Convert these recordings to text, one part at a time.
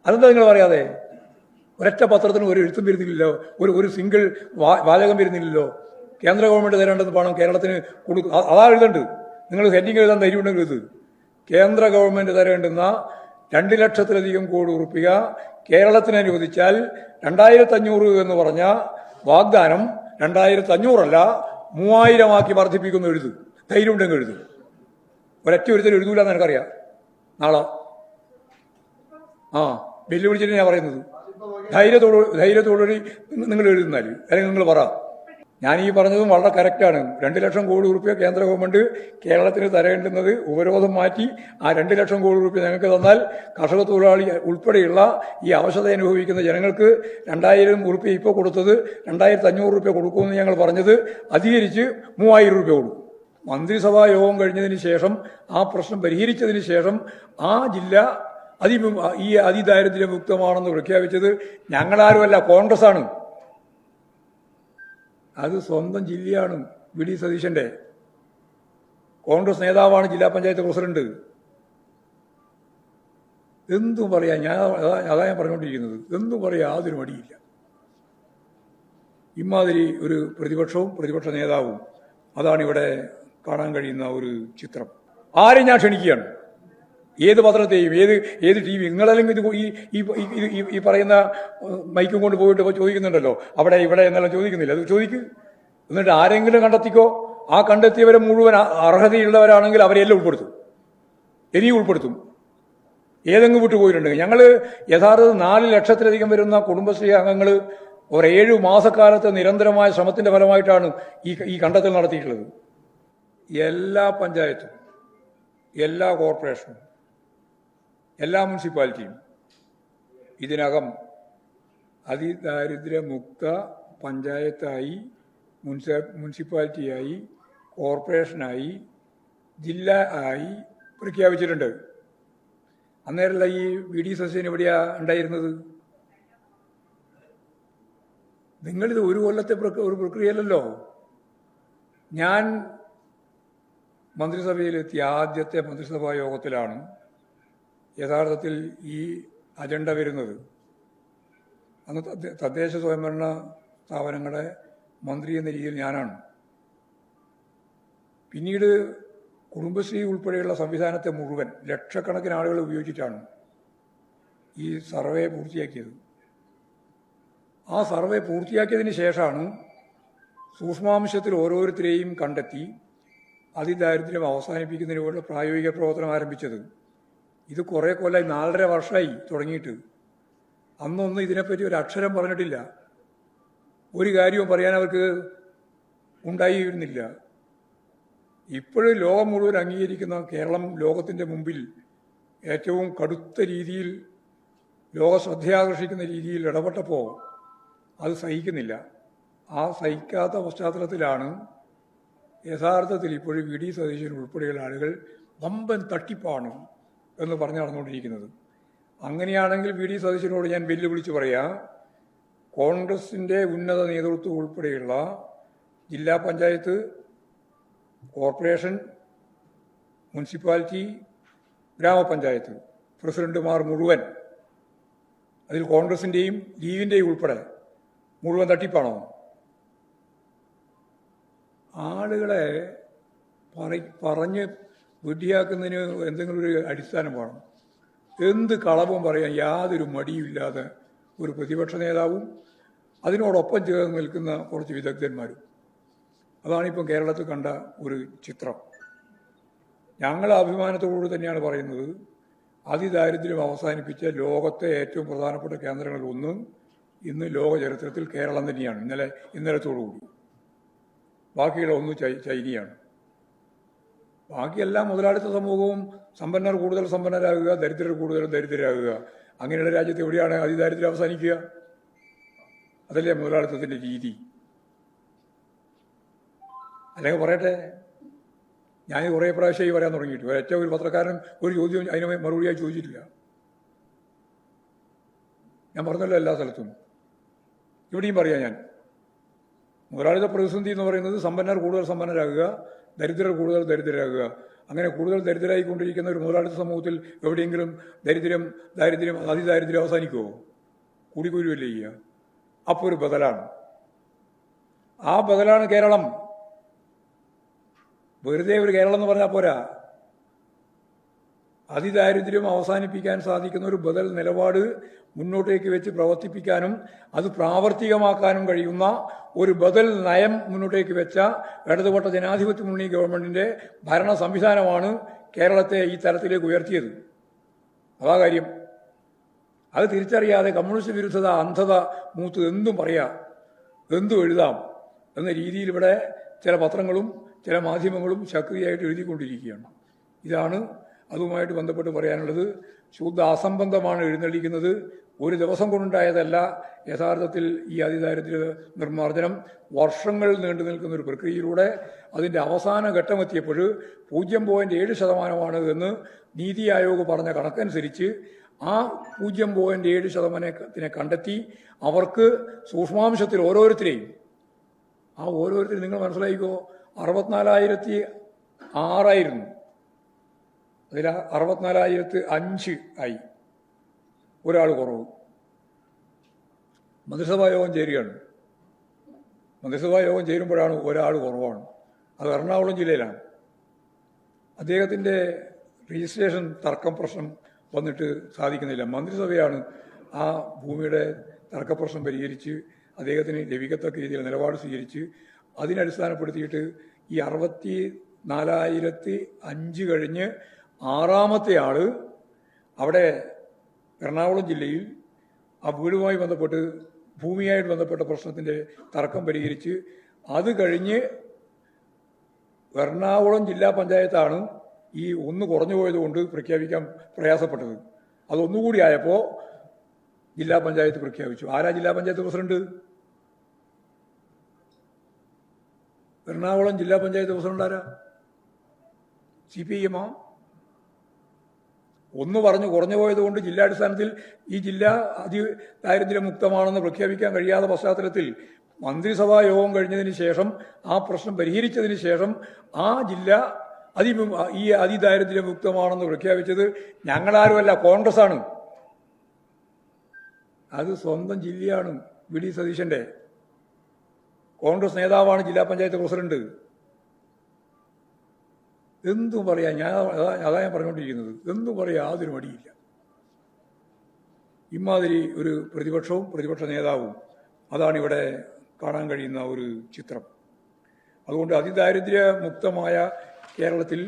അതെന്താ നിങ്ങൾ പറയാതെ? ഒരൊറ്റ പത്രത്തിന് ഒരു എഴുത്തും വരുന്നില്ലല്ലോ, ഒരു സിംഗിൾ വാചകം വരുന്നില്ലല്ലോ. കേന്ദ്ര ഗവൺമെന്റ് തരേണ്ടത് പണം കേരളത്തിന് അതാ എഴുതണ്ട്. നിങ്ങൾ ഹെഡിങ് എഴുതാൻ ധൈര്യമുണ്ടെങ്കിൽ ഇത് കേന്ദ്ര ഗവൺമെന്റ് തരേണ്ടുന്ന 2 ലക്ഷത്തിലധികം കോടി റുപ്യ കേരളത്തിന് അനുവദിച്ചാൽ 2500 എന്ന് പറഞ്ഞ വാഗ്ദാനം 2500 അല്ല 3000 ആക്കി വർദ്ധിപ്പിക്കുന്നു. എഴുതു, ധൈര്യം ഉണ്ടെങ്കിൽ എഴുതു. ഒരൊറ്റ ഒരുത്തരും എഴുതൂല എന്ന് എനിക്കറിയാം. നാളെ വെല്ലുവിളിച്ചിട്ട് ഞാൻ പറയുന്നത്, ധൈര്യത്തോടുകൂടി നിങ്ങൾ എഴുതുന്നാൽ, അല്ലെങ്കിൽ നിങ്ങൾ പറ. ഞാൻ ഈ പറഞ്ഞതും വളരെ കറക്റ്റാണ്. 2 ലക്ഷം കോടി റുപ്യ കേന്ദ്ര ഗവൺമെന്റ് കേരളത്തിന് തരേണ്ടുന്നത് ഉപരോധം മാറ്റി ആ 2 ലക്ഷം കോടി റുപ്യ ഞങ്ങൾക്ക് തന്നാൽ കർഷക തൊഴിലാളി ഉൾപ്പെടെയുള്ള ഈ അവശത അനുഭവിക്കുന്ന ജനങ്ങൾക്ക് 2000 റുപ്യ ഇപ്പോൾ കൊടുത്തത് 2500 റുപ്യ കൊടുക്കുമെന്ന് ഞങ്ങൾ പറഞ്ഞത് അധികരിച്ച് 3000 റുപ്യ കൊടുക്കും. മന്ത്രിസഭാ യോഗം കഴിഞ്ഞതിന് ശേഷം ആ പ്രശ്നം പരിഹരിച്ചതിന് ശേഷം ആ ജില്ല ഈ അതിദാരിദ്ര്യമുക്തമാണെന്ന് പ്രഖ്യാപിച്ചത് ഞങ്ങളാരുമല്ല, കോൺഗ്രസ് ആണ്. അത് സ്വന്തം ജില്ലയാണ്. വി ഡി സതീശന്റെ കോൺഗ്രസ് നേതാവാണ് ജില്ലാ പഞ്ചായത്ത് പ്രസിഡന്റ്. എന്തും പറയാം, അതാ ഞാൻ പറഞ്ഞുകൊണ്ടിരിക്കുന്നത്. എന്തും പറയാം, യാതൊരു മടിയില്ല. ഇമാതിരി ഒരു പ്രതിപക്ഷവും പ്രതിപക്ഷ നേതാവും, അതാണ് ഇവിടെ കാണാൻ കഴിയുന്ന ഒരു ചിത്രം. ആരെയും ഞാൻ ക്ഷണിക്കുകയാണ്, ഏത് പത്രത്തെയും, ഏത് ടി വി. നിങ്ങളല്ലെങ്കിൽ ഈ പറയുന്ന മൈക്കും കൊണ്ട് പോയിട്ട് ചോദിക്കുന്നുണ്ടല്ലോ, അവിടെ ഇവിടെ എന്നെല്ലാം ചോദിക്കുന്നില്ല. അത് ചോദിക്ക്. എന്നിട്ട് ആരെങ്കിലും കണ്ടെത്തിക്കോ. ആ കണ്ടെത്തിയവരെ മുഴുവൻ അർഹതയുള്ളവരാണെങ്കിൽ അവരെല്ലാം ഉൾപ്പെടുത്തും, ഇനിയും ഉൾപ്പെടുത്തും. ഏതെങ്കിലും വിട്ടു പോയിട്ടുണ്ടെങ്കിൽ ഞങ്ങൾ യഥാർത്ഥത്തിൽ 4 ലക്ഷത്തിലധികം വരുന്ന കുടുംബശ്രീ അംഗങ്ങൾ ഒരു 7 മാസക്കാലത്തെ നിരന്തരമായ ശ്രമത്തിന്റെ ഫലമായിട്ടാണ് ഈ കണ്ടെത്തൽ നടത്തിയിട്ടുള്ളത്. എല്ലാ പഞ്ചായത്തും, എല്ലാ കോർപ്പറേഷനും, എല്ലാ മുനിസിപ്പാലിറ്റിയും ഇതിനകം അതിദാരിദ്ര്യമുക്ത പഞ്ചായത്തായി, മുനിസിപ്പാലിറ്റിയായി, കോർപ്പറേഷനായി, ജില്ല ആയി പ്രഖ്യാപിച്ചിട്ടുണ്ട്. അന്നേരമല്ല ഈ വി ഡി സതീശൻ എവിടെയാ ഉണ്ടായിരുന്നത്? നിങ്ങളിത് ഒരു കൊല്ലത്തെ ഒരു പ്രക്രിയയല്ലല്ലോ. ഞാൻ മന്ത്രിസഭയിലെത്തിയ ആദ്യത്തെ മന്ത്രിസഭാ യോഗത്തിലാണ് യഥാർത്ഥത്തിൽ ഈ അജണ്ട വരുന്നത്. അന്ന് തദ്ദേശ സ്വയംഭരണ സ്ഥാപനങ്ങളുടെ മന്ത്രി എന്ന രീതിയിൽ ഞാനാണ്. പിന്നീട് കുടുംബശ്രീ ഉൾപ്പെടെയുള്ള സംവിധാനത്തെ മുഴുവൻ ലക്ഷക്കണക്കിന് ആളുകൾ ഉപയോഗിച്ചിട്ടാണ് ഈ സർവേ പൂർത്തിയാക്കിയത്. ആ സർവേ പൂർത്തിയാക്കിയതിന് ശേഷമാണ് സൂക്ഷ്മാംശത്തിൽ ഓരോരുത്തരെയും കണ്ടെത്തി അതിദാരിദ്ര്യം അവസാനിപ്പിക്കുന്നതിനുള്ള പ്രായോഗിക പ്രവർത്തനം ആരംഭിച്ചത്. ഇത് കുറേ കൊല്ലമായി, 4.5 വർഷമായി തുടങ്ങിയിട്ട്. അന്നൊന്നും ഇതിനെപ്പറ്റി ഒരു അക്ഷരം പറഞ്ഞിട്ടില്ല. ഒരു കാര്യവും പറയാൻ അവർക്ക് ഉണ്ടായിരുന്നില്ല. ഇപ്പോഴും ലോകം മുഴുവൻ അംഗീകരിക്കുന്ന കേരളം ലോകത്തിൻ്റെ മുമ്പിൽ ഏറ്റവും കടുത്ത രീതിയിൽ ലോക ശ്രദ്ധയാകർഷിക്കുന്ന രീതിയിൽ ഇടപെട്ടപ്പോൾ അത് സഹിക്കുന്നില്ല. ആ സഹിക്കാത്ത പശ്ചാത്തലത്തിലാണ് യഥാർത്ഥത്തിൽ ഇപ്പോഴും വി ഡി സതീശൻ ഉൾപ്പെടെയുള്ള ആളുകൾ വമ്പൻ തട്ടിപ്പാണ് എന്ന് പറഞ്ഞു നടന്നുകൊണ്ടിരിക്കുന്നത്. അങ്ങനെയാണെങ്കിൽ വി ഡി സതീശനോട് ഞാൻ വെല്ലുവിളിച്ച് പറയാം, കോൺഗ്രസിൻ്റെ ഉന്നത നേതൃത്വം ഉൾപ്പെടെയുള്ള ജില്ലാ പഞ്ചായത്ത്, കോർപ്പറേഷൻ, മുനിസിപ്പാലിറ്റി, ഗ്രാമപഞ്ചായത്ത് പ്രസിഡന്റുമാർ മുഴുവൻ, അതിൽ കോൺഗ്രസിൻ്റെയും ലീഗിൻ്റെയും ഉൾപ്പെടെ മുഴുവൻ തട്ടിപ്പാണോ? ആളുകളെ പറഞ്ഞ് വിഡ്ഢിയാക്കുന്നതിന് എന്തെങ്കിലും ഒരു അടിസ്ഥാനം വേണം. എന്ത് കളവും പറയാൻ യാതൊരു മടിയുമില്ലാതെ ഒരു പ്രതിപക്ഷ നേതാവും അതിനോടൊപ്പം ചേർന്ന് നിൽക്കുന്ന കുറച്ച് വിദഗ്ധന്മാരും. അതാണിപ്പം കേരളത്തിൽ കണ്ട ഒരു ചിത്രം. ഞങ്ങൾ അഭിമാനത്തോടുകൂടി തന്നെയാണ് പറയുന്നത്, അതിദാരിദ്ര്യം അവസാനിപ്പിച്ച ലോകത്തെ ഏറ്റവും പ്രധാനപ്പെട്ട കേന്ദ്രങ്ങളിൽ ഒന്ന് ഇന്ന് ലോക ചരിത്രത്തിൽ കേരളം തന്നെയാണ്. ഇന്നലത്തോടുകൂടി ബാക്കിയുള്ള ഒന്ന് ചൈനയാണ്. ബാക്കിയെല്ലാം മുതലാളിത്ത സമൂഹവും സമ്പന്നർ കൂടുതൽ സമ്പന്നരാകുക, ദരിദ്രർ കൂടുതൽ ദരിദ്രരാകുക. അങ്ങനെയുള്ള രാജ്യത്ത് എവിടെയാണ് അതിദാരിദ്ര്യം അവസാനിക്കുക? അതല്ലേ മുതലാളിത്തത്തിൻ്റെ രീതി. അല്ലെങ്കിൽ പറയട്ടെ, ഞാൻ കുറേ പ്രാവശ്യമായി പറയാൻ തുടങ്ങിയിട്ട് ഒരൊറ്റ ഒരു പത്രക്കാരൻ ഒരു ചോദ്യം അതിന് മറുപടിയായി ചോദിച്ചിട്ടില്ല. ഞാൻ പറഞ്ഞല്ലോ എല്ലാ സ്ഥലത്തും. ഇവിടെയും പറയാം, ഞാൻ മുതലാളിത്ത പ്രതിസന്ധി എന്ന് പറയുന്നത് സമ്പന്നർ കൂടുതൽ സമ്പന്നരാകുക, ദരിദ്രർ കൂടുതൽ ദരിദ്രരാകുക. അങ്ങനെ കൂടുതൽ ദരിദ്രരായിക്കൊണ്ടിരിക്കുന്ന ഒരു മുതലാളിത്ത സമൂഹത്തിൽ എവിടെയെങ്കിലും ദാരിദ്ര്യം അതിദാരിദ്ര്യം അവസാനിക്കുമോ? കൂടിക്കൂരുവല്ലേ ചെയ്യുക. അപ്പോൾ ഒരു ബദലാണ്. ആ ബദലാണ് കേരളം. വെറുതെ ഒരു കേരളം എന്ന് പറഞ്ഞാൽ പോരാ. അതിദാരിദ്ര്യം അവസാനിപ്പിക്കാൻ സാധിക്കുന്ന ഒരു ബദൽ നിലപാട് മുന്നോട്ടേക്ക് വെച്ച് പ്രവർത്തിപ്പിക്കാനും അത് പ്രാവർത്തികമാക്കാനും കഴിയുന്ന ഒരു ബദൽ നയം മുന്നോട്ടേക്ക് വെച്ച ഇടതുപക്ഷ ജനാധിപത്യ മുന്നണി ഗവൺമെന്റിന്റെ ഭരണ സംവിധാനമാണ് കേരളത്തെ ഈ തരത്തിലേക്ക് ഉയർത്തിയത്. അതാ കാര്യം. അത് തിരിച്ചറിയാതെ കമ്മ്യൂണിസ്റ്റ് വിരുദ്ധത, അന്ധത മൂത്ത് എന്തും പറയാം, എന്തും എഴുതാം എന്ന രീതിയിൽ ഇവിടെ ചില പത്രങ്ങളും ചില മാധ്യമങ്ങളും ശക്തിയായിട്ട് എഴുതിക്കൊണ്ടിരിക്കുകയാണ്. ഇതാണ് അതുമായിട്ട് ബന്ധപ്പെട്ട് പറയാനുള്ളത്. ശുദ്ധ അസംബന്ധമാണ് എഴുന്നള്ളിക്കുന്നത്. ഒരു ദിവസം കൊണ്ടുണ്ടായതല്ല യഥാർത്ഥത്തിൽ ഈ അതിദാരിദ്ര്യ നിർമ്മാർജ്ജനം. വർഷങ്ങൾ നീണ്ടു നിൽക്കുന്ന ഒരു പ്രക്രിയയിലൂടെ അതിൻ്റെ അവസാന ഘട്ടമെത്തിയപ്പോൾ 0.7% എന്ന് നീതി ആയോഗ് പറഞ്ഞ കണക്കനുസരിച്ച് ആ 0.7% കണ്ടെത്തി അവർക്ക് സൂക്ഷ്മാംശത്തിൽ ഓരോരുത്തരെയും നിങ്ങൾ മനസ്സിലായിക്കോ, 64,006 അതിൽ 64,005 ആയി. ഒരാൾ കുറവ്. മന്ത്രിസഭാ യോഗം ചേരുകയാണ്. മന്ത്രിസഭാ യോഗം ചേരുമ്പോഴാണ് ഒരാൾ കുറവാണ്. അത് എറണാകുളം ജില്ലയിലാണ്. അദ്ദേഹത്തിൻ്റെ രജിസ്ട്രേഷൻ തർക്കം പ്രശ്നം വന്നിട്ട് സാധിക്കുന്നില്ല. മന്ത്രിസഭയാണ് ആ ഭൂമിയുടെ തർക്കപ്രശ്നം പരിഹരിച്ച് അദ്ദേഹത്തിന് ലഭിക്കത്തക്ക രീതിയിൽ നിലപാട് സ്വീകരിച്ച് അതിനടിസ്ഥാനപ്പെടുത്തിയിട്ട് ഈ 64,005 കഴിഞ്ഞ് 6ാമത്തെ ആള് അവിടെ എറണാകുളം ജില്ലയിൽ ആ വീടുമായി ബന്ധപ്പെട്ട് ഭൂമിയായിട്ട് ബന്ധപ്പെട്ട പ്രശ്നത്തിൻ്റെ തർക്കം പരിഹരിച്ച് അത് കഴിഞ്ഞ് എറണാകുളം ജില്ലാ പഞ്ചായത്താണ് ഈ ഒന്ന് കുറഞ്ഞു പോയതുകൊണ്ട് പ്രഖ്യാപിക്കാൻ പ്രയാസപ്പെട്ടത്. അതൊന്നുകൂടി ആയപ്പോൾ ജില്ലാ പഞ്ചായത്ത് പ്രഖ്യാപിച്ചു. ആരാ ജില്ലാ പഞ്ചായത്ത് പ്രസിഡന്റ്? എറണാകുളം ജില്ലാ പഞ്ചായത്ത് പ്രസിഡന്റ് ആരാ? CPIM. ഒന്ന് പറഞ്ഞു കുറഞ്ഞു പോയതുകൊണ്ട് ജില്ലാടിസ്ഥാനത്തിൽ ഈ ജില്ല അതിദാരിദ്ര്യമുക്തമാണെന്ന് പ്രഖ്യാപിക്കാൻ കഴിയാത്ത പശ്ചാത്തലത്തിൽ മന്ത്രിസഭാ യോഗം കഴിഞ്ഞതിന് ശേഷം ആ പ്രശ്നം പരിഹരിച്ചതിന് ശേഷം ആ ജില്ല ഈ അതിദാരിദ്ര്യമുക്തമാണെന്ന് പ്രഖ്യാപിച്ചത് ഞങ്ങളാരുമല്ല, കോൺഗ്രസ് ആണ്. അത് സ്വന്തം ജില്ലയാണ്. VD സതീശന്റെ കോൺഗ്രസ് നേതാവാണ് ജില്ലാ പഞ്ചായത്ത് പ്രസിഡന്റ്. എന്തും പറയാം. അതാ ഞാൻ പറഞ്ഞുകൊണ്ടിരിക്കുന്നത്. എന്തും പറയാം, യാതൊരു മടിയില്ല. ഇമാതിരി ഒരു പ്രതിപക്ഷവും പ്രതിപക്ഷ നേതാവും അതാണ് ഇവിടെ കാണാൻ കഴിയുന്ന ഒരു ചിത്രം. അതുകൊണ്ട് അതിദാരിദ്ര്യമുക്തമായ കേരളത്തിൽ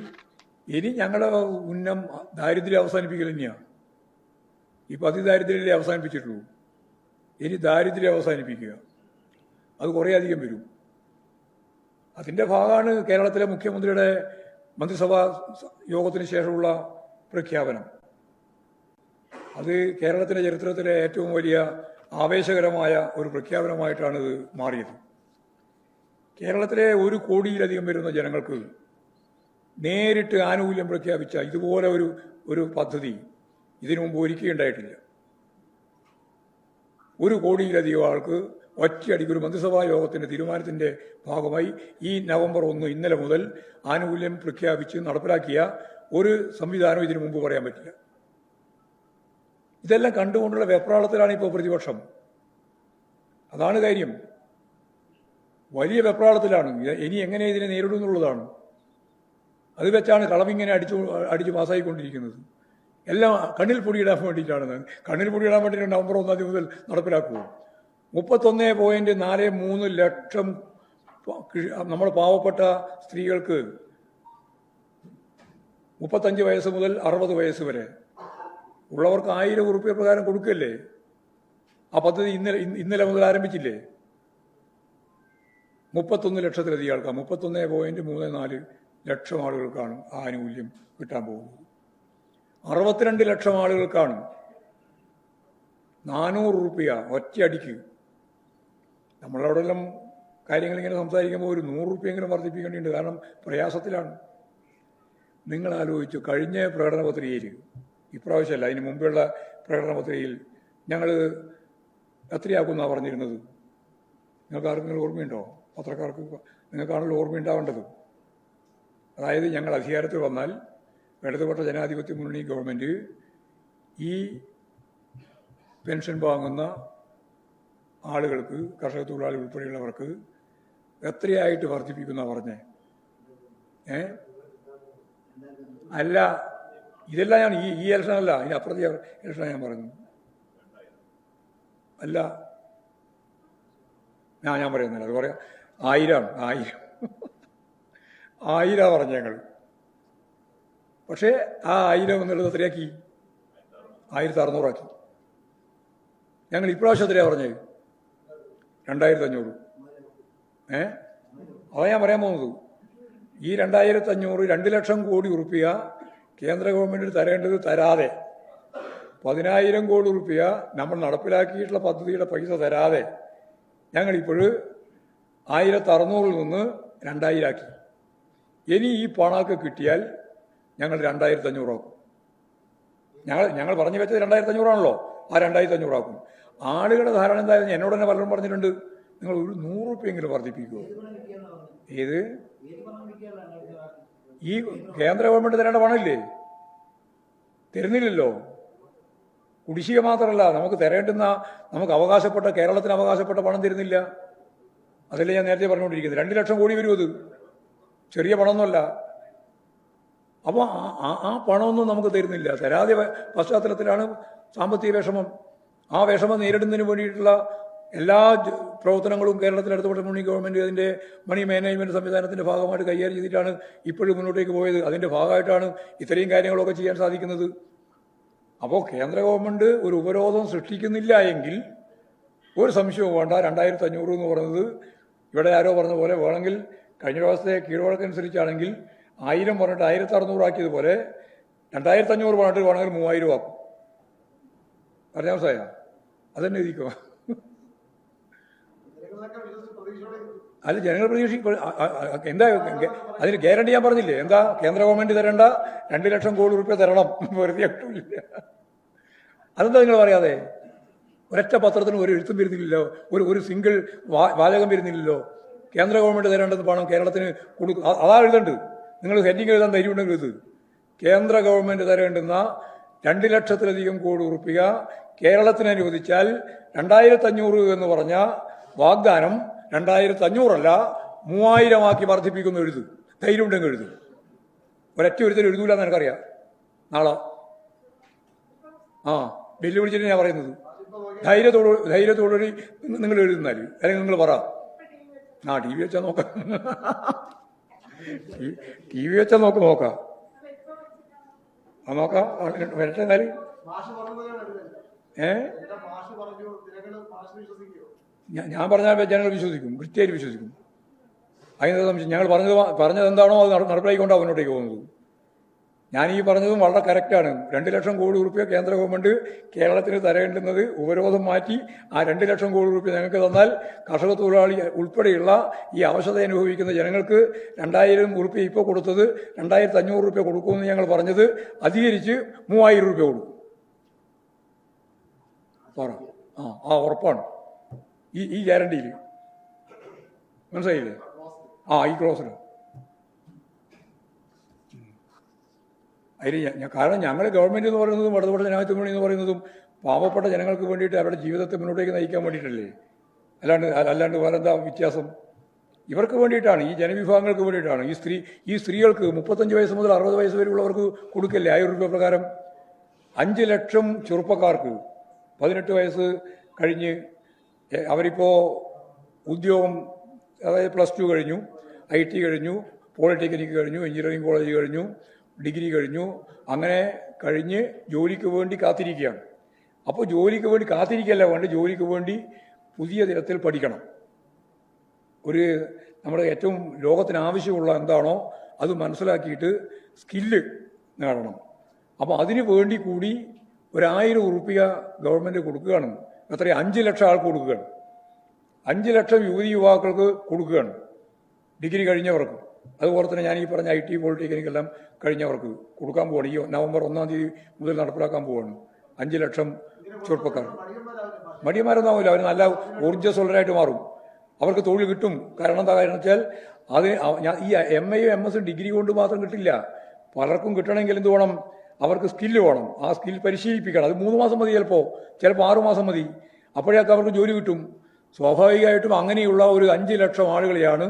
ഇനി ഞങ്ങളുടെ ഉന്നം ദാരിദ്ര്യം അവസാനിപ്പിക്കൽ തന്നെയാണ്. ഇപ്പം അതിദാരിദ്ര്യമല്ലേ അവസാനിപ്പിച്ചിട്ടുള്ളൂ. ഇനി ദാരിദ്ര്യം അവസാനിപ്പിക്കുക. അത് കുറേ അധികം വരും. അതിൻ്റെ ഭാഗമാണ് കേരളത്തിലെ മുഖ്യമന്ത്രിയുടെ മന്ത്രിസഭാ യോഗത്തിന് ശേഷമുള്ള പ്രഖ്യാപനം. അത് കേരളത്തിൻ്റെ ചരിത്രത്തിലെ ഏറ്റവും വലിയ ആവേശകരമായ ഒരു പ്രഖ്യാപനമായിട്ടാണ് ഇത് മാറിയത്. കേരളത്തിലെ 1 കോടിയിലധികം വരുന്ന ജനങ്ങൾക്ക് നേരിട്ട് ആനുകൂല്യം പ്രഖ്യാപിച്ച ഇതുപോലെ ഒരു പദ്ധതി ഇതിനു മുമ്പ് ഒരിക്കലുണ്ടായിട്ടില്ല. 1 കോടിയിലധികം ആൾക്ക് ഒറ്റയടിക്ക് ഒരു മന്ത്രിസഭാ യോഗത്തിന്റെ തീരുമാനത്തിന്റെ ഭാഗമായി ഈ നവംബർ 1 ഇന്നലെ മുതൽ ആനുകൂല്യം പ്രഖ്യാപിച്ച് നടപ്പിലാക്കിയ ഒരു സംവിധാനം ഇതിനു മുമ്പ് പറയാൻ പറ്റില്ല. ഇതെല്ലാം കണ്ടുകൊണ്ടുള്ള വെപ്രാളത്തിലാണ് ഇപ്പോൾ പ്രതിപക്ഷം. അതാണ് കാര്യം. വലിയ വെപ്രാളത്തിലാണ്. ഇനി എങ്ങനെ ഇതിനെ നേരിടും എന്നുള്ളതാണ്. അത് വെച്ചാണ് കളവിങ്ങനെ അടിച്ച് പാസ്സായിക്കൊണ്ടിരിക്കുന്നത്. എല്ലാം കണ്ണിൽ പൊടിയിടാൻ വേണ്ടിയിട്ടാണ്. കണ്ണിൽ പൊടിയിടാൻ വേണ്ടിയിട്ട് നവംബർ 1 മുതൽ നടപ്പിലാക്കുക. 31.43 ലക്ഷം നമ്മുടെ പാവപ്പെട്ട സ്ത്രീകൾക്ക് 35 വയസ്സ് മുതൽ 60 വയസ്സ് വരെ ഉള്ളവർക്ക് 1000 ഉറുപ്പിക പ്രകാരം കൊടുക്കല്ലേ. ആ പദ്ധതി ഇന്നലെ മുതൽ ആരംഭിച്ചില്ലേ. 31 ലക്ഷത്തിലധികം ആൾക്കാർ, 31.34 ലക്ഷം ആളുകൾക്കാണ് ആ ആനുകൂല്യം കിട്ടാൻ പോകുന്നത്. 62 ലക്ഷം ആളുകൾക്കാണ് 400 ഉറുപ്പിക ഒറ്റയടിക്ക്. നമ്മളവിടെല്ലാം കാര്യങ്ങളിങ്ങനെ സംസാരിക്കുമ്പോൾ ഒരു 100 ഉറുപ്പിയെങ്കിലും വർദ്ധിപ്പിക്കേണ്ടിയുണ്ട്. കാരണം പ്രയാസത്തിലാണ്. നിങ്ങൾ ആലോചിച്ചു, കഴിഞ്ഞ പ്രകടന പത്രികയിൽ, ഇപ്രാവശ്യമല്ല അതിന് മുമ്പുള്ള പ്രകടന പത്രികയിൽ ഞങ്ങൾ എത്രയാക്കുമെന്നാണ് പറഞ്ഞിരുന്നത്? നിങ്ങൾക്ക് ആർക്കെങ്കിലും ഓർമ്മയുണ്ടോ? പത്രക്കാർക്ക് നിങ്ങൾക്കാണല്ലോ ഓർമ്മയുണ്ടാവേണ്ടത്. അതായത് ഞങ്ങൾ അധികാരത്തിൽ വന്നാൽ ഇടതുപക്ഷ ജനാധിപത്യ മുന്നണി ഗവൺമെൻറ് ഈ പെൻഷൻ വാങ്ങുന്ന ആളുകൾക്ക്, കർഷക തൊഴിലാളി ഉൾപ്പെടെയുള്ളവർക്ക് എത്രയായിട്ട് വർദ്ധിപ്പിക്കുന്ന പറഞ്ഞേ? അല്ല, ഇതെല്ലാം ഞാൻ ഈ ഇലക്ഷനല്ല, ഇതിനപ്പുറത്തെ ഇലക്ഷനാണ് ഞാൻ പറയുന്നത്. അല്ല, ഞാൻ പറയുന്നില്ല, അത് പറയാം. 1000 പറഞ്ഞു ഞങ്ങൾ. പക്ഷേ ആ 1000 എന്നുള്ളത് എത്രയാക്കി? 1600 ആക്കി. ഞങ്ങൾ ഇപ്രാവശ്യം എത്രയാണ് പറഞ്ഞത്? 2500. അതാ ഞാൻ പറയാൻ പോകുന്നത്. ഈ 2500 2 ലക്ഷം കോടി ഉറുപ്പിക കേന്ദ്ര ഗവൺമെൻറ് തരേണ്ടത് തരാതെ, 10,000 കോടി ഉറുപ്പിക നമ്മൾ നടപ്പിലാക്കിയിട്ടുള്ള പദ്ധതിയുടെ പൈസ തരാതെ ഞങ്ങളിപ്പോൾ 1600 നിന്ന് 2000 ആക്കി. ഇനി ഈ പണമൊക്കെ കിട്ടിയാൽ ഞങ്ങൾ 2500 ആക്കും. ഞങ്ങൾ പറഞ്ഞു വെച്ചത് 2500 ആണല്ലോ, ആ 2500 ആക്കും. ആളുകളുടെ ധാരണ എന്തായാലും എന്നോട് തന്നെ പലരും പറഞ്ഞിട്ടുണ്ട്, നിങ്ങൾ ഒരു 100 രൂപയെങ്കിലും വർദ്ധിപ്പിക്കുമോ? ഏത് ഈ കേന്ദ്ര ഗവൺമെൻറ് തരേണ്ട പണമില്ലേ? തരുന്നില്ലല്ലോ. കുടിശ്ശിക മാത്രമല്ല, നമുക്ക് തരേണ്ടുന്ന, നമുക്ക് അവകാശപ്പെട്ട, കേരളത്തിന് അവകാശപ്പെട്ട പണം തരുന്നില്ല. അതല്ലേ ഞാൻ നേരത്തെ പറഞ്ഞുകൊണ്ടിരിക്കുന്നത്. 2 ലക്ഷം കോടി വരും. അത് ചെറിയ പണമൊന്നുമല്ല. അപ്പോൾ ആ പണമൊന്നും നമുക്ക് തരുന്നില്ല. തരാതെ പശ്ചാത്തലത്തിലാണ് സാമ്പത്തിക വിഷമം. ആ വിഷമം നേരിടുന്നതിന് വേണ്ടിയിട്ടുള്ള എല്ലാ പ്രവർത്തനങ്ങളും കേരളത്തിലെ ഇടതുപക്ഷ മുന്നണി ഗവൺമെൻറ് അതിൻ്റെ മണി മാനേജ്മെൻറ്റ് സംവിധാനത്തിൻ്റെ ഭാഗമായിട്ട് കൈകാര്യം ചെയ്തിട്ടാണ് ഇപ്പോഴും മുന്നോട്ടേക്ക് പോയത്. അതിൻ്റെ ഭാഗമായിട്ടാണ് ഇത്രയും കാര്യങ്ങളൊക്കെ ചെയ്യാൻ സാധിക്കുന്നത്. അപ്പോൾ കേന്ദ്ര ഗവൺമെൻറ് ഒരു ഉപരോധം സൃഷ്ടിക്കുന്നില്ല എങ്കിൽ ഒരു സംശയവും വേണ്ട. 2500 എന്ന് പറയുന്നത് ഇവിടെ ആരോ പറഞ്ഞ പോലെ വേണമെങ്കിൽ കഴിഞ്ഞ പ്രാവശ്യത്തെ കീഴ്വഴക്കനുസരിച്ചാണെങ്കിൽ 1000 പറഞ്ഞിട്ട് 1600 ആക്കിയതുപോലെ 2500 പറഞ്ഞിട്ട് വേണമെങ്കിൽ 3000 ആക്കും. പറഞ്ഞ അവസ്ഥയാ അതന്നെ ഇരിക്കുമോ? അല്ല, ജനങ്ങൾ പ്രതീക്ഷിക്കും. എന്താ അതിന് ഗ്യാരണ്ടി ഞാൻ പറഞ്ഞില്ലേ? എന്താ കേന്ദ്ര ഗവൺമെന്റ് തരേണ്ട 2 ലക്ഷം കോടി രൂപ തരണം. വെറുതെ ഇല്ല. അതെന്താ നിങ്ങൾ പറയാതെ? ഒരൊറ്റ പത്രത്തിന് ഒരു എഴുത്തും വരുന്നില്ലല്ലോ, ഒരു സിംഗിൾ വാചകം വരുന്നില്ലല്ലോ. കേന്ദ്ര ഗവൺമെന്റ് തരേണ്ടത് പണം കേരളത്തിന് കൊടുക്കും. അതാ എഴുതണ്ട്. നിങ്ങൾ ഹെഡിങ് എഴുതാൻ ധൈര്യമുണ്ടെങ്കിൽ ഇത് കേന്ദ്ര ഗവൺമെന്റ് തരേണ്ടുന്ന 2 ലക്ഷത്തിലധികം കോടി ഉറുപ്പിക കേരളത്തിന് അനുവദിച്ചാൽ 2500 എന്ന് പറഞ്ഞ വാഗ്ദാനം 2500 അല്ല 3000 ആക്കി വർദ്ധിപ്പിക്കുന്ന എഴുതു. ധൈര്യം ഉണ്ടെങ്കിൽ എഴുതു. ഒരൊറ്റ ഒരുത്തരും എഴുതൂല എന്ന് എനിക്കറിയാം. നാളെ വെല്ലുവിളിച്ചിട്ട് ഞാൻ പറയുന്നത്. ധൈര്യത്തോടുകൂടി നിങ്ങൾ എഴുതുന്നാൽ, അല്ലെങ്കിൽ നിങ്ങൾ പറ. ടി വി വെച്ചാൽ നോക്കാം. ടി വി വെച്ചാൽ നോക്കാം. നോക്കാം. വരട്ടെ. എന്നാൽ ഞാൻ പറഞ്ഞാൽ ജനങ്ങൾ വിശ്വസിക്കും, കൃത്യമായിട്ട് വിശ്വസിക്കും. അതിന് സംശയം. ഞങ്ങൾ പറഞ്ഞത് എന്താണോ അത് നടപ്പിലാക്കിക്കൊണ്ടാണ് മുന്നോട്ടേക്ക് പോകുന്നത്. ഞാൻ ഈ പറഞ്ഞതും വളരെ കറക്റ്റാണ്. 2 ലക്ഷം കോടി രൂപ കേന്ദ്ര ഗവൺമെന്റ് കേരളത്തിന് തരേണ്ടുന്നത് ഉപരോധം മാറ്റി ആ 2 ലക്ഷം കോടി രൂപ ഞങ്ങൾക്ക് തന്നാൽ കർഷക തൊഴിലാളി ഉൾപ്പെടെയുള്ള ഈ അവശത അനുഭവിക്കുന്ന ജനങ്ങൾക്ക് 2000 രൂപ ഇപ്പോൾ കൊടുത്തത് 2500 രൂപ കൊടുക്കുമെന്ന് ഞങ്ങൾ പറഞ്ഞത് അധികരിച്ച് 3000 രൂപ കൊടുക്കും. ഉറപ്പാണ് ഈ ഗ്യാരണ്ടിയിൽ. മനസ്സിലായില്ലേ? ഈ ക്ലോസിൽ അതിന് കാരണം ഞങ്ങളുടെ ഗവൺമെൻറ് എന്ന് പറയുന്നതും ഇടതുപക്ഷ ജനാധിപത്യ മുന്നണി എന്ന് പറയുന്നതും പാവപ്പെട്ട ജനങ്ങൾക്ക് വേണ്ടിയിട്ട് അവരുടെ ജീവിതത്തെ മുന്നോട്ടേക്ക് നയിക്കാൻ വേണ്ടിയിട്ടല്ലേ. അല്ലാണ്ട് വേറെന്താ വ്യത്യാസം? ഇവർക്ക് വേണ്ടിയിട്ടാണ്, ഈ ജനവിഭാഗങ്ങൾക്ക് വേണ്ടിയിട്ടാണ്. ഈ സ്ത്രീകൾക്ക് 35 വയസ്സ് മുതൽ 60 വയസ്സ് വരെയുള്ളവർക്ക് കൊടുക്കല്ലേ 1000 രൂപ പ്രകാരം. 5 ലക്ഷം ചെറുപ്പക്കാർക്ക് 18 വയസ്സ് കഴിഞ്ഞ് അവരിപ്പോൾ ഉദ്യോഗം, അതായത് +2 കഴിഞ്ഞു, IT കഴിഞ്ഞു, പോളിടെക്നിക്ക് കഴിഞ്ഞു, എഞ്ചിനീയറിംഗ് കോളേജ് കഴിഞ്ഞു, ഡിഗ്രി കഴിഞ്ഞു, അങ്ങനെ കഴിഞ്ഞ് ജോലിക്ക് വേണ്ടി കാത്തിരിക്കുകയാണ്. അപ്പോൾ ജോലിക്ക് വേണ്ടി കാത്തിരിക്കുകയല്ല വേണ്ടി, ജോലിക്ക് വേണ്ടി പുതിയ തരത്തിൽ പഠിക്കണം. നമ്മുടെ ഏറ്റവും ലോകത്തിന് ആവശ്യമുള്ള എന്താണോ അത് മനസ്സിലാക്കിയിട്ട് സ്കില്ല് നേടണം. അപ്പോൾ അതിനു വേണ്ടി കൂടി 1000 ഉറുപ്പിക ഗവൺമെൻറ് കൊടുക്കുകയാണ്. എത്ര? 5 ലക്ഷം ആൾക്ക് കൊടുക്കുകയാണ്. 5 ലക്ഷം യുവാക്കൾക്ക് കൊടുക്കുകയാണ്, ഡിഗ്രി കഴിഞ്ഞവർക്ക്. അതുപോലെ തന്നെ ഞാൻ ഈ പറഞ്ഞ IT, പോളിടെക്നിക്കെല്ലാം കഴിഞ്ഞവർക്ക് കൊടുക്കാൻ പോവാണ്. ഈ നവംബർ 1-ാം തീയതി മുതൽ നടപ്പിലാക്കാൻ പോവാണ്. 5 ലക്ഷം ചെറുപ്പക്കാർ. മടിയന്മാരൊന്നും ആവില്ല, അവർ നല്ല ഊർജ്ജസ്വലരായിട്ട് മാറും. അവർക്ക് തൊഴിൽ കിട്ടും. കാരണം എന്താ കാരണം വെച്ചാൽ അത് ഈ MA MS ഡിഗ്രി കൊണ്ട് മാത്രം കിട്ടില്ല. പലർക്കും കിട്ടണമെങ്കിൽ എന്ത് വേണം? അവർക്ക് സ്കില്ല് വേണം. ആ സ്കിൽ പരിശീലിപ്പിക്കണം. അത് 3 മാസം മതി, ചിലപ്പോൾ 6 മാസം മതി. അപ്പോഴേക്ക് അവർക്ക് ജോലി കിട്ടും. സ്വാഭാവികമായിട്ടും അങ്ങനെയുള്ള ഒരു 5 ലക്ഷം ആളുകളെയാണ്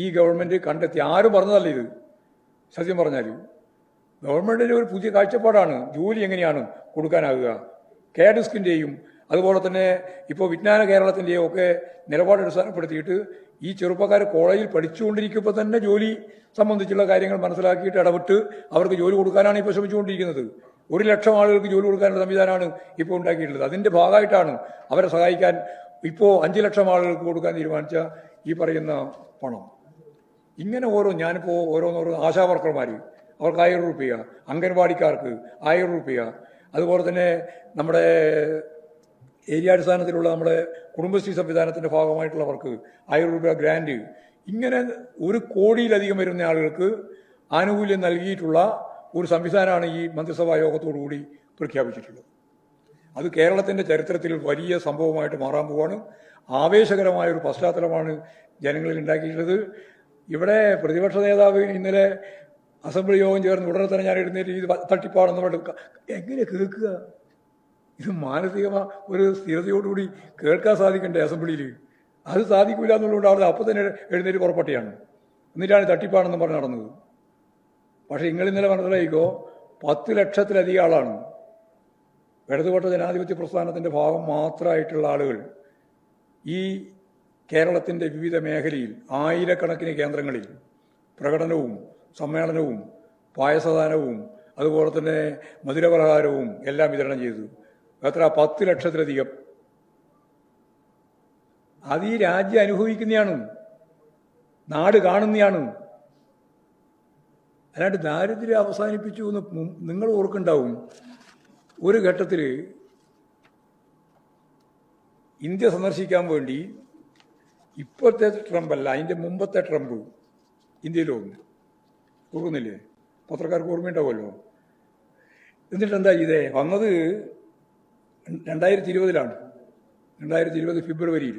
ഈ ഗവൺമെന്റ് കണ്ടെത്തി. ആരും പറഞ്ഞതല്ല ഇത്. സത്യം പറഞ്ഞാൽ ഗവൺമെന്റിന്റെ ഒരു പുതിയ കാഴ്ചപ്പാടാണ്. ജോലി എങ്ങനെയാണ് കൊടുക്കാനാകുക? KADSകിന്റെയും അതുപോലെ തന്നെ ഇപ്പോൾ വിജ്ഞാന കേരളത്തിൻ്റെയും ഒക്കെ നിലപാട് അടിസ്ഥാനപ്പെടുത്തിയിട്ട് ഈ ചെറുപ്പക്കാർ കോളേജിൽ പഠിച്ചുകൊണ്ടിരിക്കുമ്പോൾ തന്നെ ജോലി സംബന്ധിച്ചുള്ള കാര്യങ്ങൾ മനസ്സിലാക്കിയിട്ട് ഇടപെട്ട് അവർക്ക് ജോലി കൊടുക്കാനാണ് ഇപ്പോൾ ശ്രമിച്ചുകൊണ്ടിരിക്കുന്നത്. 1 ലക്ഷം ആളുകൾക്ക് ജോലി കൊടുക്കാനുള്ള സംവിധാനമാണ് ഇപ്പോൾ ഉണ്ടാക്കിയിട്ടുള്ളത്. അതിന്റെ ഭാഗമായിട്ടാണ് അവരെ സഹായിക്കാൻ ഇപ്പോൾ 5 ലക്ഷം ആളുകൾക്ക് കൊടുക്കാൻ തീരുമാനിച്ച ഈ പറയുന്ന പണം. ഇങ്ങനെ ഞാനിപ്പോൾ ഓരോന്നോരോ ആശാ വർക്കർമാർ, അവർക്ക് 1000 രൂപ, അംഗൻവാടിക്കാർക്ക് 1000 രൂപ, അതുപോലെ തന്നെ നമ്മുടെ ഏരിയ അടിസ്ഥാനത്തിലുള്ള നമ്മുടെ കുടുംബശ്രീ സംവിധാനത്തിന്റെ ഭാഗമായിട്ടുള്ളവർക്ക് 1000 രൂപ ഗ്രാന്റ്, ഇങ്ങനെ 1 കോടിയിലധികം വരുന്ന ആളുകൾക്ക് ആനുകൂല്യം നൽകിയിട്ടുള്ള ഒരു സംവിധാനമാണ് ഈ മന്ത്രിസഭാ യോഗത്തോടുകൂടി പ്രഖ്യാപിച്ചിട്ടുള്ളത്. അത് കേരളത്തിന്റെ ചരിത്രത്തിൽ വലിയ സംഭവമായിട്ട് മാറാൻ പോവാണ്. ആവേശകരമായ ഒരു പശ്ചാത്തലമാണ് ജനങ്ങളിൽ ഉണ്ടാക്കിയിട്ടുള്ളത്. ഇവിടെ പ്രതിപക്ഷ നേതാവ് ഇന്നലെ അസംബ്ലി യോഗം ചേർന്ന് ഉടനെ തന്നെ ഞാൻ എഴുന്നേറ്റ് ഇത് തട്ടിപ്പാണെന്ന് പറഞ്ഞിട്ട് എങ്ങനെ കേൾക്കുക? ഇത് മാനസികമായ ഒരു സ്ഥിരതയോടുകൂടി കേൾക്കാൻ സാധിക്കണ്ടേ അസംബ്ലിയിൽ? അത് സാധിക്കില്ല എന്നുള്ളതുകൊണ്ട് അവിടെ അപ്പം തന്നെ എഴുന്നേറ്റ് പുറപ്പെട്ടിയാണ്. എന്നിട്ടാണ് തട്ടിപ്പാണെന്ന് പറഞ്ഞ് നടന്നത്. പക്ഷെ നിങ്ങൾ ഇന്നലെ മനസ്സിലായിക്കോ, 10 ലക്ഷത്തിലധികം ആളാണ് ഇടതുപക്ഷ ജനാധിപത്യ പ്രസ്ഥാനത്തിന്റെ ഭാഗം മാത്രമായിട്ടുള്ള ആളുകൾ ഈ കേരളത്തിന്റെ വിവിധ മേഖലയിൽ ആയിരക്കണക്കിന് കേന്ദ്രങ്ങളിൽ പ്രകടനവും സമ്മേളനവും പായസദാനവും അതുപോലെ തന്നെ മധുരപലഹാരവും എല്ലാം വിതരണം ചെയ്തു. എത്ര? 10 ലക്ഷത്തിലധികം. അത് ഈ രാജ്യം അനുഭവിക്കുന്നതാണ്, നാട് കാണുന്നതാണ്. അല്ലാണ്ട് ദാരിദ്ര്യം അവസാനിപ്പിച്ചു എന്ന് നിങ്ങൾ ഓർക്കുണ്ടാവും. ഒരു ഘട്ടത്തിൽ ഇന്ത്യ സന്ദർശിക്കാൻ വേണ്ടി ഇപ്പോഴത്തെ ട്രംപല്ല, അതിൻ്റെ മുമ്പത്തെ ട്രംപ് ഇന്ത്യയിൽ വന്നു. ഓർക്കുന്നില്ലേ? പത്രക്കാർക്ക് ഓർമ്മയുണ്ടാവുമല്ലോ. എന്നിട്ട് എന്താ ചെയ്തേ? വന്നത് 2020 2020 ഫെബ്രുവരിയിൽ.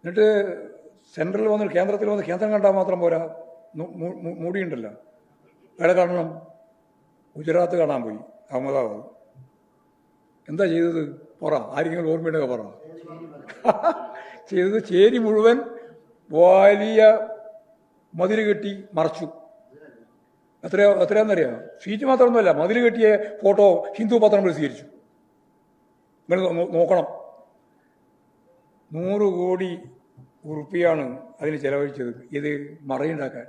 എന്നിട്ട് സെൻട്രൽ വന്ന് കേന്ദ്രത്തിൽ വന്ന് കേന്ദ്രം കണ്ടാൽ മാത്രം പോരാ, മൂടിയുണ്ടല്ലോ. എവിടെ കാണണം? ഗുജറാത്ത് കാണാൻ പോയി, അഹമ്മദാബാദ്. എന്താ ചെയ്തത്? പറ, ആരെങ്കിലും ഓർമ്മയുണ്ടെങ്കിൽ പറ. ചെയ്തത് ചേരി മുഴുവൻ വലിയ മതിൽ കെട്ടി മറച്ചു. എത്രയാണെന്നറിയാം? സീറ്റ് മാത്രമൊന്നുമല്ല, മതിൽ കെട്ടിയ ഫോട്ടോ ഹിന്ദു പത്രം പ്രസിദ്ധീകരിച്ചു. നിങ്ങൾ നോക്കണം. 100 കോടി ഉറുപ്പിയാണ് അതിന് ചെലവഴിച്ചത്. ഇത് മറയുണ്ടാക്കാൻ.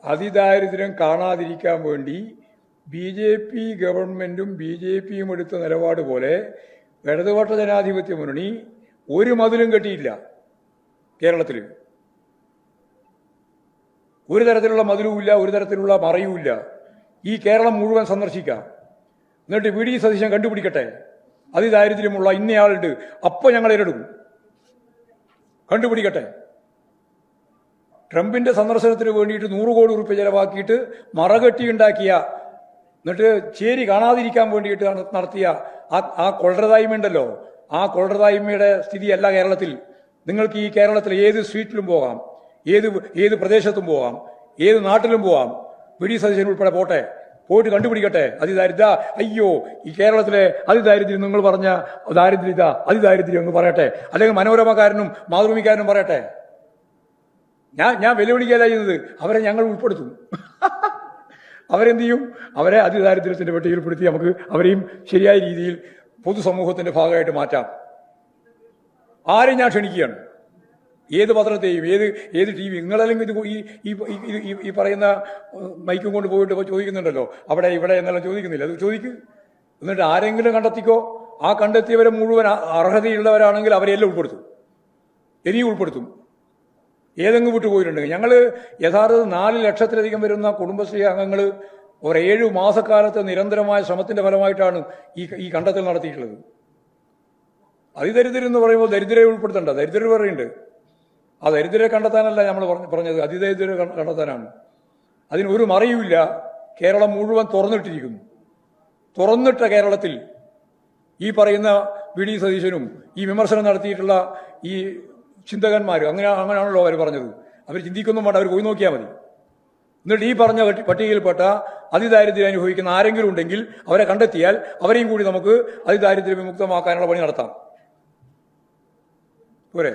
അതിദാരിദ്ര്യം കാണാതിരിക്കാൻ വേണ്ടി BJP ഗവൺമെന്റും BJPയും എടുത്ത നിലപാട് പോലെ ഇടതുപക്ഷ ജനാധിപത്യ മുന്നണി ഒരു മതിലും കെട്ടിയില്ല കേരളത്തിൽ. ഒരു തരത്തിലുള്ള മതിലുമില്ല, ഒരു തരത്തിലുള്ള മറയുമില്ല. ഈ കേരളം മുഴുവൻ സന്ദർശിക്കാം. എന്നിട്ട് VD സതീശൻ കണ്ടുപിടിക്കട്ടെ അതിദാരിദ്ര്യമുള്ള ഇന്നയാളുണ്ട്, അപ്പൊ ഞങ്ങൾ ഏറ്റെടുക്കും. കണ്ടുപിടിക്കട്ടെ. ട്രംപിന്റെ സന്ദർശനത്തിന് വേണ്ടിയിട്ട് 100 കോടി ഉറുപ്പിക ചെലവാക്കിയിട്ട് മറകെട്ടി ഉണ്ടാക്കിയ, എന്നിട്ട് ചേരി കാണാതിരിക്കാൻ വേണ്ടിയിട്ട് നടത്തിയ ആ കൊള്ളരുതായ്മ ഉണ്ടല്ലോ, ആ കൊള്ളരുതായ്മയുടെ സ്ഥിതിയല്ല കേരളത്തിൽ. നിങ്ങൾക്ക് ഈ കേരളത്തിൽ ഏത് സ്ട്രീറ്റിലും പോകാം, ഏത് പ്രദേശത്തും പോകാം, ഏത് നാട്ടിലും പോകാം. VD സതീശൻ ഉൾപ്പെടെ പോയിട്ട് കണ്ടുപിടിക്കട്ടെ അതിദാരിദ്ര്യ. അയ്യോ, ഈ കേരളത്തിലെ അതിദാരിദ്ര്യം നിങ്ങൾ പറഞ്ഞ ദാരിദ്ര്യത അതിദാരിദ്ര്യം എന്ന് പറയട്ടെ, അല്ലെങ്കിൽ മനോരമക്കാരനും മാതൃഭൂമിക്കാരനും പറയട്ടെ. ഞാൻ വെല്ലുവിളിക്കല്ല ചെയ്യുന്നത്, അവരെ ഞങ്ങൾ ഉൾപ്പെടുത്തും. അവരെന്ത് ചെയ്യും? അവരെ അതിദാരിദ്ര്യത്തിന്റെ പട്ടികയിൽപ്പെടുത്തി നമുക്ക് അവരെയും ശരിയായ രീതിയിൽ പൊതുസമൂഹത്തിന്റെ ഭാഗമായിട്ട് മാറ്റാം. ആരെയും ഞാൻ ക്ഷണിക്കുകയാണ്. ഏത് പത്രത്തെയും ഏത് TV, നിങ്ങളല്ലെങ്കിൽ ഇത് ഈ പറയുന്ന മൈക്കും കൊണ്ട് പോയിട്ട് ചോദിക്കുന്നുണ്ടല്ലോ അവിടെ ഇവിടെ എന്നെല്ലാം ചോദിക്കുന്നില്ല. അത് ചോദിക്കും. എന്നിട്ട് ആരെങ്കിലും കണ്ടെത്തിക്കോ. ആ കണ്ടെത്തിയവരെ മുഴുവൻ അർഹതയുള്ളവരാണെങ്കിൽ അവരെല്ലാം ഉൾപ്പെടുത്തും, ഇനിയും ഉൾപ്പെടുത്തും. ഏതെങ്കിലും വിട്ടുപോയിട്ടുണ്ടെങ്കിൽ ഞങ്ങൾ യഥാർത്ഥത്തിൽ 4 ലക്ഷത്തിലധികം വരുന്ന കുടുംബശ്രീ അംഗങ്ങൾ ഒരു 7 മാസക്കാലത്തെ നിരന്തരമായ ശ്രമത്തിന്റെ ഫലമായിട്ടാണ് ഈ കണ്ടെത്തൽ നടത്തിയിട്ടുള്ളത്. അതിദരിദ്രം എന്ന് പറയുമ്പോൾ ദരിദ്രരെ ഉൾപ്പെടുത്തണ്ട, ദരിദ്രർ പറയുന്നുണ്ട്. ആ ദരിദ്രരെ കണ്ടെത്താനല്ല നമ്മൾ പറഞ്ഞത്, അതിദരിദ്രരെ കണ്ടെത്താനാണ്. അതിനൊരു മറയുമില്ല. കേരളം മുഴുവൻ തുറന്നിട്ടിരിക്കുന്നു. തുറന്നിട്ട കേരളത്തിൽ ഈ പറയുന്ന VD സതീശനും ഈ വിമർശനം നടത്തിയിട്ടുള്ള ഈ ചിന്തകന്മാർ അങ്ങനെയാണല്ലോ അവർ പറഞ്ഞത്. അവർ ചിന്തിക്കൊന്നും വേണ്ട, അവർ പോയി നോക്കിയാൽ മതി. എന്നിട്ട് ഈ പറഞ്ഞ പട്ടികയിൽപ്പെട്ട അതിദാരിദ്ര്യം അനുഭവിക്കുന്ന ആരെങ്കിലും ഉണ്ടെങ്കിൽ അവരെ കണ്ടെത്തിയാൽ അവരെയും കൂടി നമുക്ക് അതിദാരിദ്ര്യ വിമുക്തമാക്കാനുള്ള പണി നടത്താം. പോരെ?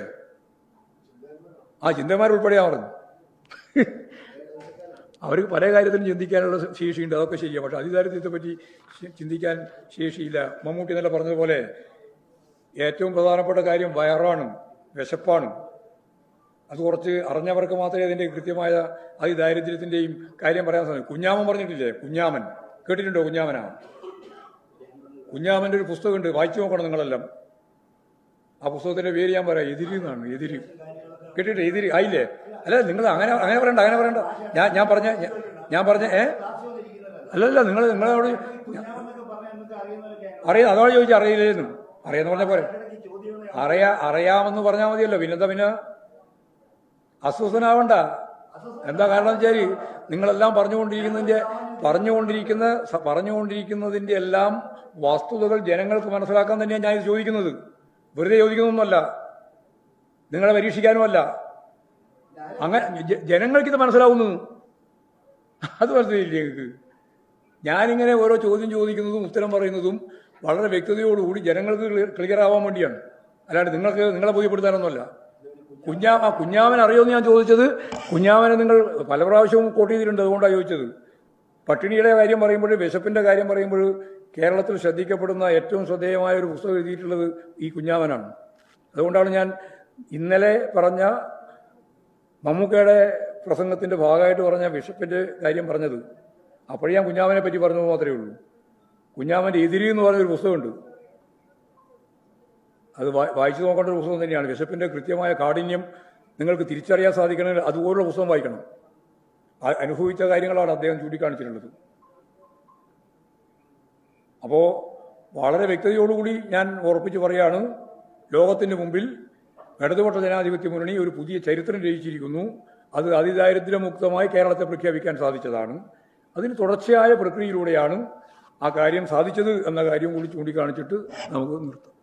ആ ചിന്തകന്മാരുൾപ്പെടെയാ പറഞ്ഞു. അവർക്ക് പല കാര്യത്തിലും ചിന്തിക്കാനുള്ള ശേഷിയുണ്ട്, അതൊക്കെ ശരിയാണ്. പക്ഷെ അതിദാരിദ്ര്യത്തെ പറ്റി ചിന്തിക്കാൻ ശേഷിയില്ല. മമ്മൂട്ടി എന്നല്ല പറഞ്ഞതുപോലെ ഏറ്റവും പ്രധാനപ്പെട്ട കാര്യം വയറാണ്, വിശപ്പാണ്. അത് കുറച്ച് അറിഞ്ഞവർക്ക് മാത്രമേ അതിൻ്റെ കൃത്യമായ അതിദാരിദ്ര്യത്തിൻ്റെയും കാര്യം പറയാൻ സാധിക്കും. കുഞ്ഞാമൻ പറഞ്ഞിട്ടില്ലേ? കുഞ്ഞാമൻ കേട്ടിട്ടുണ്ടോ? കുഞ്ഞാമൻ്റെ ഒരു പുസ്തകമുണ്ട്, വായിച്ചു നോക്കണം നിങ്ങളെല്ലാം. ആ പുസ്തകത്തിൻ്റെ പേര് ഞാൻ പറയാം, എതിര് എന്നാണ്. എതിര് കേട്ടിട്ട്? എതിര് ആയില്ലേ? അല്ല, നിങ്ങൾ അങ്ങനെ പറയണ്ട. ഞാൻ പറഞ്ഞ അല്ലല്ല, നിങ്ങളോട് അറിയാം, അതോടെ ചോദിച്ചാൽ അറിയില്ലേന്ന്. അറിയാന്ന് പറഞ്ഞ പോലെ അറിയാമെന്ന് പറഞ്ഞാൽ മതിയല്ലോ. പിന്നെന്താ? പിന്നെ അസ്വസ്ഥനാവണ്ട. എന്താ കാരണം വെച്ചാൽ നിങ്ങളെല്ലാം പറഞ്ഞുകൊണ്ടിരിക്കുന്നതിന്റെ എല്ലാം വസ്തുതകൾ ജനങ്ങൾക്ക് മനസ്സിലാക്കാൻ തന്നെയാണ് ഞാൻ ഇത് ചോദിക്കുന്നത്. വെറുതെ ചോദിക്കുന്നൊന്നുമല്ല, നിങ്ങളെ പരീക്ഷിക്കാനുമല്ല. അങ്ങനെ ജനങ്ങൾക്കിത് മനസ്സിലാവുന്നു. അത് മനസ്സിലായില്ലേ നിങ്ങൾക്ക്? ഞാനിങ്ങനെ ഓരോ ചോദ്യം ചോദിക്കുന്നതും ഉത്തരം പറയുന്നതും വളരെ വ്യക്തതയോടുകൂടി ജനങ്ങൾക്ക് ക്ലിയർ ആവാൻ വേണ്ടിയാണ്, അല്ലാണ്ട് നിങ്ങളെ ബോധ്യപ്പെടുത്താനൊന്നുമല്ല. കുഞ്ഞാമൻ അറിയുമെന്ന് ഞാൻ ചോദിച്ചത്. കുഞ്ഞാമനെ നിങ്ങൾ പല പ്രാവശ്യവും കോട്ട് ചെയ്തിട്ടുണ്ട്, അതുകൊണ്ടാണ് ചോദിച്ചത്. പട്ടിണിയുടെ കാര്യം പറയുമ്പോൾ, വിശപ്പിന്റെ കാര്യം പറയുമ്പോൾ കേരളത്തിൽ ശ്രദ്ധിക്കപ്പെടുന്ന ഏറ്റവും ശ്രദ്ധേയമായ ഒരു പുസ്തകം എഴുതിയിട്ടുള്ളത് ഈ കുഞ്ഞാമനാണ്. അതുകൊണ്ടാണ് ഞാൻ ഇന്നലെ പറഞ്ഞ മമ്മൂക്കയുടെ പ്രസംഗത്തിന്റെ ഭാഗമായിട്ട് പറഞ്ഞ വിശപ്പിന്റെ കാര്യം പറഞ്ഞത്. അപ്പോഴേ ഞാൻ കുഞ്ഞാമനെ പറ്റി പറഞ്ഞത് മാത്രമേ ഉള്ളൂ. കുഞ്ഞാമന്റെ എതിര് എന്ന് പറഞ്ഞൊരു പുസ്തകമുണ്ട്, അത് വായിച്ചു നോക്കേണ്ട ഒരു പുസ്തകം തന്നെയാണ്. വിശപ്പിന്റെ കൃത്യമായ കാഠിന്യം നിങ്ങൾക്ക് തിരിച്ചറിയാൻ സാധിക്കണമെങ്കിൽ അതുപോലുള്ള പുസ്തകം വായിക്കണം. അനുഭവിച്ച കാര്യങ്ങളാണ് അദ്ദേഹം ചൂണ്ടിക്കാണിച്ചിട്ടുള്ളത്. അപ്പോൾ വളരെ വ്യക്തതയോടുകൂടി ഞാൻ ഉറപ്പിച്ച് പറയാണ്, ലോകത്തിന് മുമ്പിൽ ഇടതുപക്ഷ ജനാധിപത്യ മുന്നണി ഒരു പുതിയ ചരിത്രം രചിച്ചിരിക്കുന്നു. അത് അതിദാരിദ്ര്യമുക്തമായി കേരളത്തെ പ്രഖ്യാപിക്കാൻ സാധിച്ചതാണ്. അതിന് തുടർച്ചയായ പ്രക്രിയയിലൂടെയാണ് ആ കാര്യം സാധിച്ചത് എന്ന കാര്യം കൂടി ചൂണ്ടിക്കാണിച്ചിട്ട് നമുക്ക് നിർത്താം.